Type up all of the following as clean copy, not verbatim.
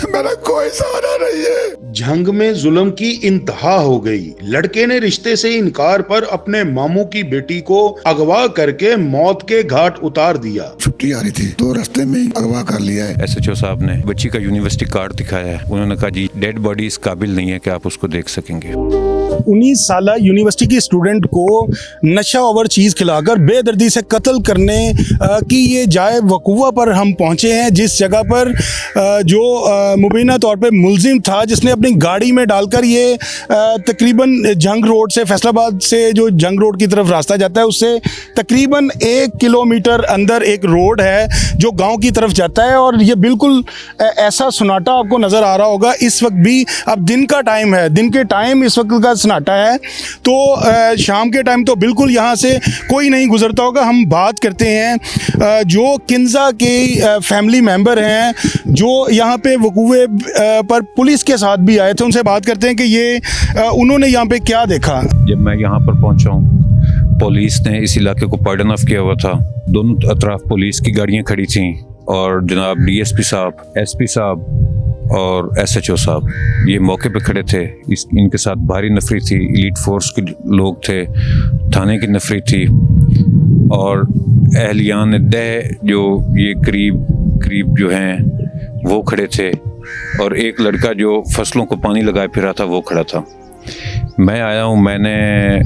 मेरा कोई सहारा नहीं है। झंग में जुल्म की इंतहा हो गई। लड़के ने रिश्ते से इनकार पर अपने मामू की बेटी को अगवा करके मौत के घाट उतार दिया। छुट्टी आ रही थी तो रास्ते में ही अगवा कर लिया है। SHO साहब ने बच्ची का यूनिवर्सिटी कार्ड दिखाया है। उन्होंने कहा जी डेड बॉडी इस काबिल नहीं है कि आप उसको देख सकेंगे। 19 साल यूनिवर्सिटी की स्टूडेंट को नशा ओवर चीज़ खिलाकर बेदर्दी से कत्ल करने की ये जाए वकूआ पर हम पहुंचे हैं, जिस जगह पर जो मुबीना तौर पे मुलजिम था, जिसने अपनी गाड़ी में डालकर ये तकरीबन जंग रोड से, फैसलाबाद से जो जंग रोड की तरफ रास्ता जाता है उससे तकरीबन 1 किलोमीटर अंदर एक रोड है जो गांव की तरफ जाता है। और ये बिल्कुल ऐसा सन्नाटा आपको नज़र आ रहा होगा इस वक्त भी। अब दिन का टाइम है, दिन के टाइम इस वक्त का सन्नाटा है, तो शाम के टाइम तो बिल्कुल यहाँ से कोई नहीं गुजरता होगा। हम बात करते हैं जो किन्जा के फैमिली मेंबर हैं जो यहाँ पे वकूए पर पुलिस के साथ भी आए थे, उनसे बात करते हैं कि ये उन्होंने यहाँ पे क्या देखा। जब मैं यहाँ पर पहुँचा हूँ, पुलिस ने इस इलाके को पार्डन ऑफ किया हुआ था। दोनों अतराफ पुलिस की गाड़ियाँ खड़ी थीं और जनाब DSP साहब, SP साहब और SHO साहब ये मौके पे खड़े थे। इनके साथ भारी नफरी थी, एलीट फोर्स के लोग थे, थाने की नफरी थी और अहलियान दह जो ये करीब जो हैं वो खड़े थे और एक लड़का जो फसलों को पानी लगाए फिरा था वो खड़ा था। मैं आया हूँ, मैंने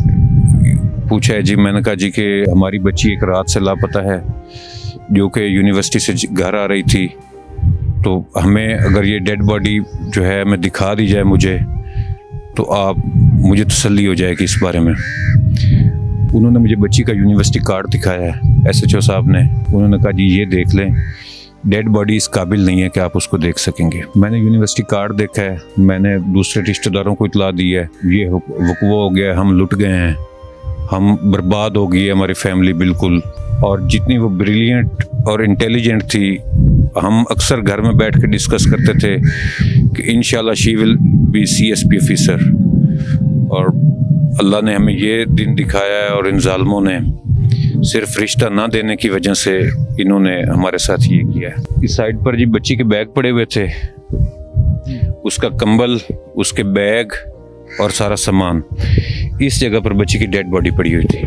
पूछा है जी, मैंने कहा जी कि हमारी बच्ची एक रात से लापता है जो कि यूनिवर्सिटी से घर आ रही थी, तो हमें अगर ये डेड बॉडी जो है हमें दिखा दी जाए मुझे, तो आप मुझे तसल्ली हो जाएगी इस बारे में। उन्होंने मुझे बच्ची का यूनिवर्सिटी कार्ड दिखाया है SHO साहब ने। उन्होंने कहा जी ये देख लें, डेड बॉडी इस काबिल नहीं है कि आप उसको देख सकेंगे। मैंने यूनिवर्सिटी कार्ड देखा है, मैंने दूसरे रिश्तेदारों को इतला दी है, ये वकूआ हो गया, हम लुट गए हैं, हम बर्बाद हो गई है हमारी फैमिली बिल्कुल। और जितनी वो ब्रिलियंट और इंटेलिजेंट थी, हम अक्सर घर में बैठ के डिस्कस करते थे कि इंशाल्लाह she will be CSP officer. और अल्लाह ने हमें ये दिन दिखाया है और इन जालिमों ने सिर्फ रिश्ता ना देने की वजह से इन्होंने हमारे साथ ये किया है। इस साइड पर जी बच्ची के बैग पड़े हुए थे, उसका कंबल, उसके बैग और सारा सामान, इस जगह पर बच्ची की डेड बॉडी पड़ी हुई थी।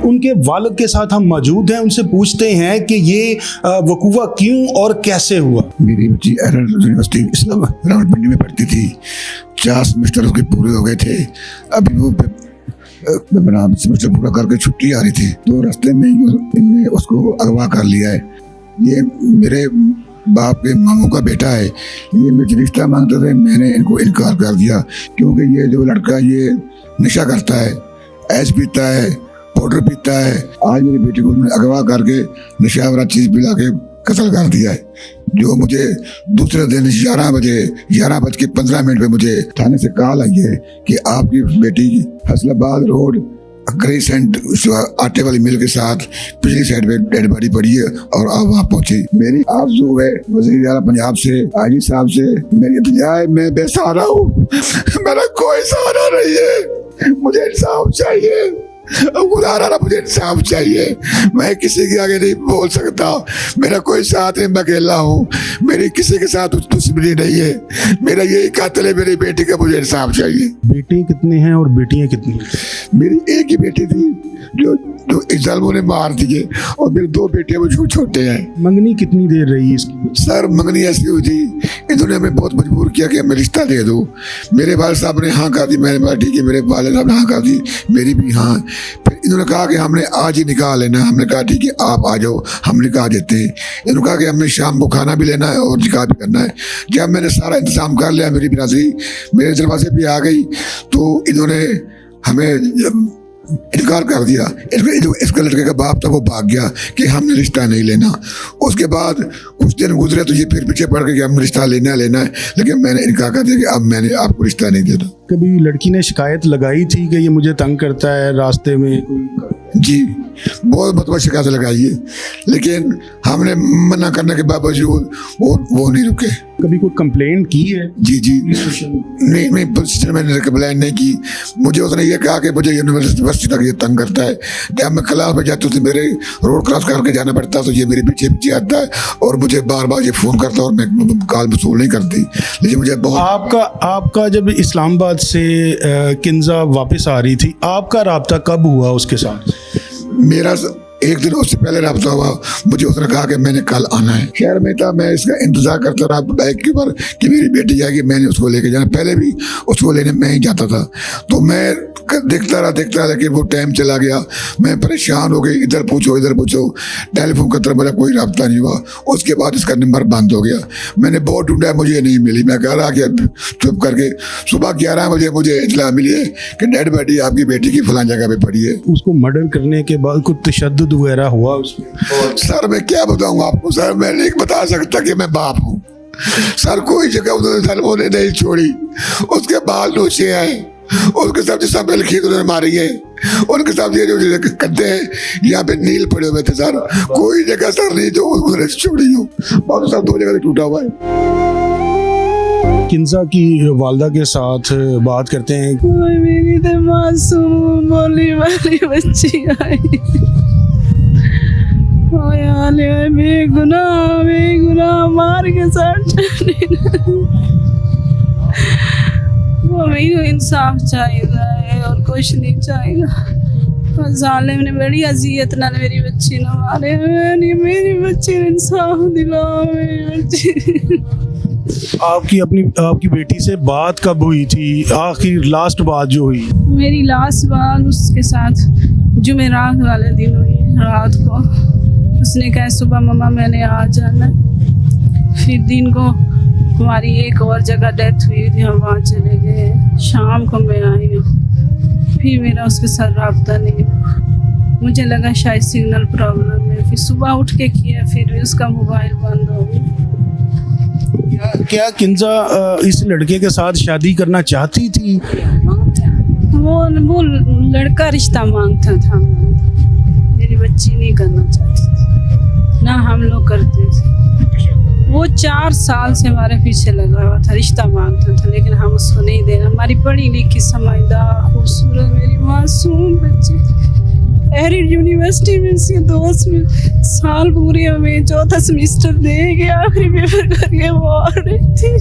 उनके वालिद के साथ हम मौजूद हैं, उनसे पूछते हैं कि ये वकूआ क्यों और कैसे हुआ। मेरी बच्ची यूनिवर्सिटी इस्लाम रावलपिंडी में पढ़ती थी, 4 सेमेस्टर उसके पूरे हो गए थे। अभी वो सेमेस्टर पूरा करके छुट्टी आ रही थी तो रास्ते में इन्होंने उसको अगवा कर लिया है। ये मेरे बाप के मामू का बेटा है, ये मुझे रिश्ता मांगते थे, मैंने इनको इनकार कर दिया क्योंकि ये जो लड़का ये नशा करता है, ऐश पीता है, पाउडर पीता है। आज मेरी बेटी को उन्होंने अगवा करके नशा वाला चीज़ पिला के कत्ल कर दिया है। जो मुझे दूसरे दिन 11:15 पे मुझे थाने से कॉल आई है कि आपकी बेटी फैसलाबाद रोड क्रेसेंट आटे वाली मिल के साथ पिछली साइड पे डेड बॉडी पड़ी है और आप वहाँ पहुंची। मेरी आरज़ू है वज़ीर आला पंजाब से, आजी साहब से, मेरी दुनिया में बेसहारा हूँ, मेरा कोई सहारा नहीं है, मुझे इंसाफ चाहिए, खुदा मुझे इंसाफ चाहिए। मैं किसी के आगे नहीं बोल सकता, मेरा कोई साथ नहीं, मैं अकेला हूँ, मेरी किसी के साथ दुश्मनी नहीं है, मेरा यही कातिल है मेरी बेटी का, मुझे इंसाफ चाहिए। बेटे कितने हैं और बेटियां कितनी? मेरी एक ही बेटी थी जो जालिमों ने मार दिए और मेरे 2 बेटे वो छोटे हैं। मंगनी कितनी देर रही इसकी? सर मंगनी ऐसी हुई थी, इन्होंने हमें बहुत मजबूर किया कि हमें रिश्ता दे दो। मेरे वाले साहब ने हाँ कर दी, मैंने बोला ठीक है, मेरे वाले साहब ने हाँ कर दी, मेरी भी हाँ। फिर इन्होंने कहा कि हमने आज ही निकाह लेना है, हमने कहा ठीक है आप आ जाओ, हम निकाह देते हैं। इन्होंने कहा कि हमने शाम को खाना भी लेना है और निकाह भी करना है। जब मैंने सारा इंतजाम कर लिया, मेरी बिरादरी मेरे दरवाजे पे आ गई तो इन्होंने हमें इनकार कर दिया। इसका लड़के का बाप था वो भाग गया कि हमने रिश्ता नहीं लेना। उसके बाद कुछ दिन गुजरे तो ये फिर पीछे पड़ गए कि हम रिश्ता लेना है, लेकिन मैंने इनकार कर दिया कि अब मैंने आपको रिश्ता नहीं देना। कभी लड़की ने शिकायत लगाई थी कि ये मुझे तंग करता है रास्ते में? जी बहुत मतलब शिकायत लगाई है, लेकिन हमने मना करने के बावजूद वो नहीं रुके। कभी कोई कंप्लेंट की है? जी जी नहीं पुलिस स्टेशन मैंने कंप्लेंट नहीं की। मुझे उसने ये कहा कि मुझे यूनिवर्सिटी तक ये तंग करता है, जब मैं क्लास में जाता हूँ तो मेरे रोड क्रॉस करके जाना पड़ता है, तो ये मेरे पीछे पीछे आता है और मुझे बार बार ये फ़ोन करता है और मैं कॉल वसूल नहीं करती। लेकिन मुझे बहुत आपका जब इस्लामाबाद से किंजा वापस आ रही थी, आपका राब्ता कब हुआ उसके साथ? मेरा एक दिन उससे पहले रब्ता हुआ। मुझे उसने कहा कि मैंने कल आना है। शहर में था, मैं इसका इंतजार करता रहा बाइक के ऊपर कि मेरी बेटी जाएगी, मैंने उसको लेके जाना। पहले भी उसको लेने मैं ही जाता था, तो मैं देखता रहा लेकिन वो टाइम चला गया। मैं परेशान हो गई, इधर पूछो टेलीफोन का तरफ मेरा कोई रब्ता नहीं हुआ। उसके बाद इसका नंबर बंद हो गया। मैंने बहुत ढूंढा, मुझे नहीं मिली। मैं कह रहा कि चुप करके सुबह 11 बजे मुझे इतला मिली है कि डेड बॉडी आपकी बेटी की फलां जगह पे पड़ी है। उसको मर्डर करने के बाद कुछ तशद्दुद वगैरह हुआ उसमें? सर मैं क्या बताऊँ आपको सर, मैं नहीं बता सकता कि मैं बाप हूँ सर। कोई जगह उन्होंने नहीं छोड़ी। उसके बाल नोचे हैं, उसके साथ जिस खींच उन्होंने मारी है, उनके साथ ये जो करते हैं यहाँ पे नील पड़े हुए थे सर। कोई जगह सर नहीं जो उन्होंने छोड़ी हो, और सब 2 जगह से टूटा हुआ है। किंजा की वालदा के साथ बात करते हैं। मेरी तो मासूम बोली वाली बच्ची आई, बेगुनाह मार के साथ वो मेरे इंसाफ चाहिए और कुछ नहीं चाहिए। जालिम ने बड़ी अजियत नाल मेरी बच्ची ने मारे। मेरी बच्ची ने इंसाफ दिलाओ, मेरी बच्ची। आपकी बेटी से बात कब हुई थी? आखिर लास्ट बात जो हुई? मेरी लास्ट बात उसके साथ जुमेरात वाले दिन हुई, रात को। उसने कहा सुबह मम्मा मैंने आ जाना। फिर दिन को हमारी एक और जगह डेथ हुई थी, हम वहाँ चले गए। शाम को मैं आई हूँ, फिर मेरा उसके साथ रब्ता नहीं हुआ। मुझे लगा शायद सिग्नल प्रॉब्लम है। फिर सुबह उठ के किया, फिर भी उसका मोबाइल बंद हो गया। क्या किंजा इस लड़के के साथ शादी करना चाहती थी? वो लड़का रिश्ता मांगता था, मेरी बच्ची नहीं करना चाहती थी, ना हम लोग करते थे। वो 4 साल से हमारे पीछे लगा हुआ था, रिश्ता मांगता था, लेकिन हम उसको नहीं देना। हमारी पढ़ी लिखी समझदार खूबसूरत मेरी मासूम बच्ची एरिड यूनिवर्सिटी में इसके दोस्त में साल पूरे में 4था सेमेस्टर दे के आखिरी पेपर करके वो आ रही थी।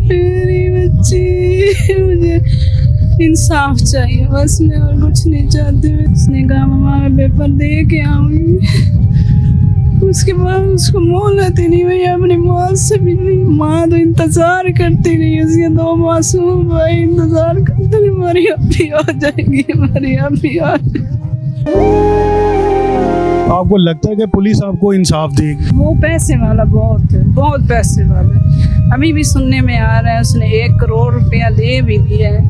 मेरी बच्ची, मुझे इंसाफ चाहिए बस, मैं और कुछ नहीं चाहती। उसने कहा मम्मा मैं पेपर दे के आऊँगी। उसके बाद उसको मोहलत ही नहीं हुई अपनी माँ से मिलनी। माँ तो इंतजार करती रही, उसके 2 मासूम भाई इंतजार करते रहे, हमारी अभी आ जाएगी, हमारी अभी आ जाएगी। आपको लगता है कि पुलिस आपको इंसाफ देगी? वो पैसे वाला बहुत है, बहुत पैसे वाला। अभी भी सुनने में आ रहा है उसने 1 करोड़ रुपया दे भी दिया है।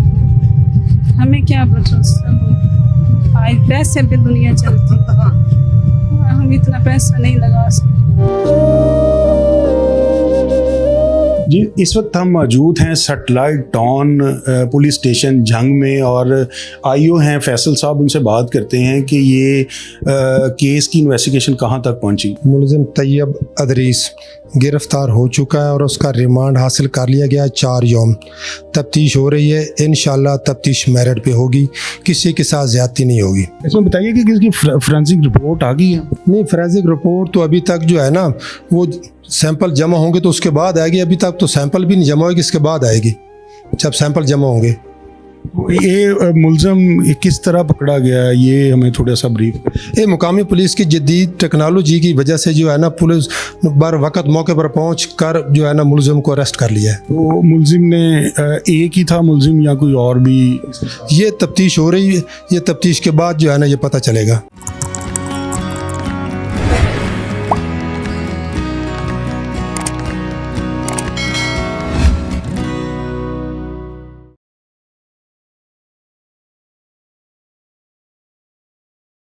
हमें क्या पता, आज पैसे पे दुनिया चलती, हम इतना पैसा नहीं लगा सकते। जी, इस वक्त हम मौजूद हैं सैटेलाइट टाउन पुलिस स्टेशन जंग में और आईओ हैं फैसल साहब। उनसे बात करते हैं कि ये केस की इन्वेस्टिगेशन कहाँ तक पहुँची। मुलजिम तैयब अदरीस गिरफ्तार हो चुका है और उसका रिमांड हासिल कर लिया गया 4 यौम। तफ्तीश हो रही है, इंशाल्लाह तफ्तीश मेरिट पे होगी, किसी के साथ ज्यादती नहीं होगी। इसमें बताइए कि किसकी फोरेंसिक रिपोर्ट आ गई है? नहीं, फोरेंसिक रिपोर्ट तो अभी तक जो है ना वो सैंपल जमा होंगे तो उसके बाद आएगी। अभी तक तो सैंपल भी नहीं जमा होगी, इसके बाद आएगी जब सैंपल जमा होंगे। ये मुलज़म किस तरह पकड़ा गया है, ये हमें थोड़ा सा ब्रीफ। ये मुकामी पुलिस की जदीद टेक्नोलॉजी की वजह से जो है ना पुलिस बर वक्त मौके पर पहुंच कर जो है ना मुलज़िम को अरेस्ट कर लिया है। तो मुलज़िम ने एक ही था मुलज़िम या कोई और भी? ये तफ्तीश हो रही है, ये तफ्तीश के बाद जो है ना ये पता चलेगा।